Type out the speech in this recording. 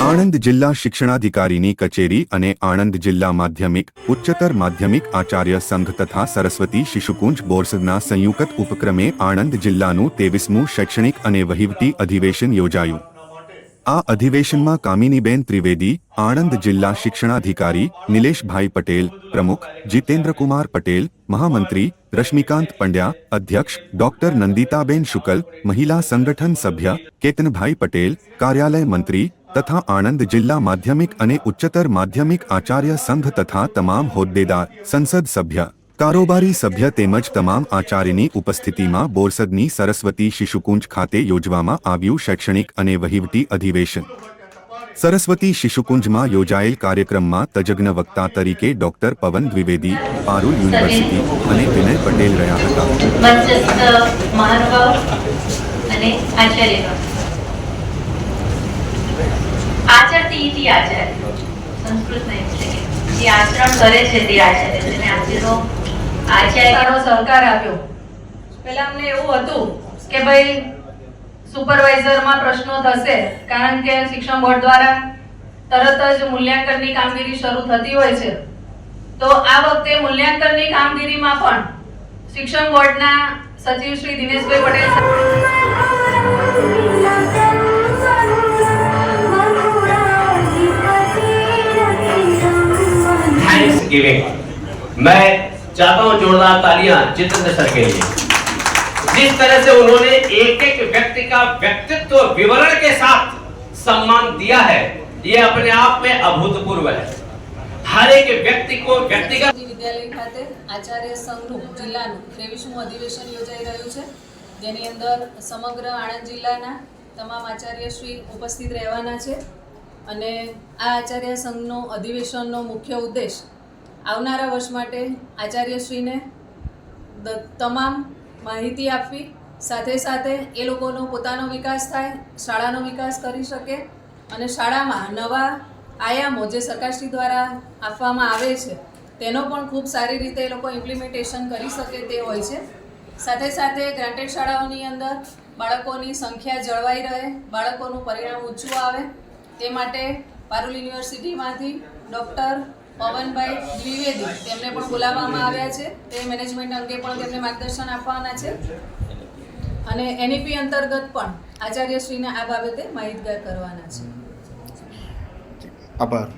આણંદ જિલ્લા શિક્ષણાધિકારીની કચેરી અને આણંદ જિલ્લા માધ્યમિક ઉચ્ચતર માધ્યમિક આચાર્ય સંઘ તથા સરસ્વતી શિશુકુંજ બોર્ડના સંયુક્ત ઉપક્રમે આણંદ જિલ્લાનું 23મું શૈક્ષણિક અને વહીવટી અધિવેશન યોજાયું। આ અધિવેશનમાં કામિનીબેન ત્રિવેદી, આણંદ જિલ્લા શિક્ષણાધિકારી, નિલેશભાઈ પટેલ, પ્રમુખ, જીતેન્દ્રકુમાર પટેલ, મહામંત્રી, રશ્મિકાંત પંડ્યા, અધ્યક્ષ, ડોક્ટર નંદિતાબેન શુકલ, મહિલા સંગઠન સભ્ય, કેતનભાઈ પટેલ, કાર્યાલય મંત્રી તથા આણંદ જિલ્લા માધ્યમિક અને ઉચ્ચતર માધ્યમિક આચાર્ય સંઘ તથા તમામ હોદ્દેદાર, સંસદ સભ્ય, કારોબારી સભ્ય તેમજ તમામ આચાર્યની ઉપસ્થિતિમાં બોરસદની સરસ્વતી શિશુકુંજ ખાતે યોજવામાં આવ્યું શૈક્ષણિક અને વહીવટી અધિવેશન। સરસ્વતી શિશુકુંજમાં યોજાયેલ કાર્યક્રમમાં તજજ્ઞ વક્તા તરીકે ડોક્ટર પવન દ્વિવેદી, પારુલ યુનિવર્સિટી અને વિનય પટેલ રહ્યા હતા। આચાર્યનો સહકાર આપ્યો। પહેલા અમને એવું હતું કે ભાઈ સુપરવાઇઝરમાં પ્રશ્નો થશે, કારણ કે શિક્ષણ બોર્ડ દ્વારા તરત જ મૂલ્યાંકનની કામગીરી શરૂ થતી હોય છે। તો આ વખતે મૂલ્યાંકનની કામગીરીમાં પણ શિક્ષણ બોર્ડના સચિવ શ્રી દિનેશભાઈ પટેલ मैं चाहता हूँ जोरदार तालियां जितेंद्र सर के लिए। जिस तरह से उन्होंने एक एक व्यक्ति का व्यक्तित्व विवरण के साथ सम्मान दिया है, ये अपने आप में अभूतपूर्व है। हर एक व्यक्ति को व्यक्तिगत વિદ્યાલય ખાતે આચાર્ય સંઘનું જિલ્લાનું 23મું અધિવેશન યોજાઈ રહ્યું છે, જેની અંદર સમગ્ર આણંદ જિલ્લાના તમામ આચાર્યશ્રી ઉપસ્થિત રહેવાના છે। અને આ આચાર્ય સંઘનો અધિવેશનનો મુખ્ય ઉદ્દેશ આવનારા વર્ષ માટે આચાર્યશ્રીને તમામ માહિતી આપવી, સાથે સાથે એ લોકોનો પોતાનો વિકાસ થાય, શાળાનો વિકાસ કરી શકે અને શાળામાં નવા આયામો જે સરકારશ્રી દ્વારા આપવામાં આવે છે તેનો પણ ખૂબ સારી રીતે એ લોકો ઇમ્પ્લિમેન્ટેશન કરી શકે તે હોય છે। સાથે સાથે ગ્રાન્ટેડ શાળાઓની અંદર બાળકોની સંખ્યા જળવાઈ રહે, બાળકોનું પરિણામ ઊંચું આવે તે માટે પારુલ યુનિવર્સિટીમાંથી ડૉક્ટર પવનભાઈ દ્વિવેદી તેમને પણ બોલાવવામાં આવ્યા છે। તે મેનેજમેન્ટ અંગે પણ તેમને માર્ગદર્શન આપવાના છે અને એનઈપી અંતર્ગત પણ આચાર્યશ્રીને આ બાબતે માહિતગાર કરવાના છે। આભાર।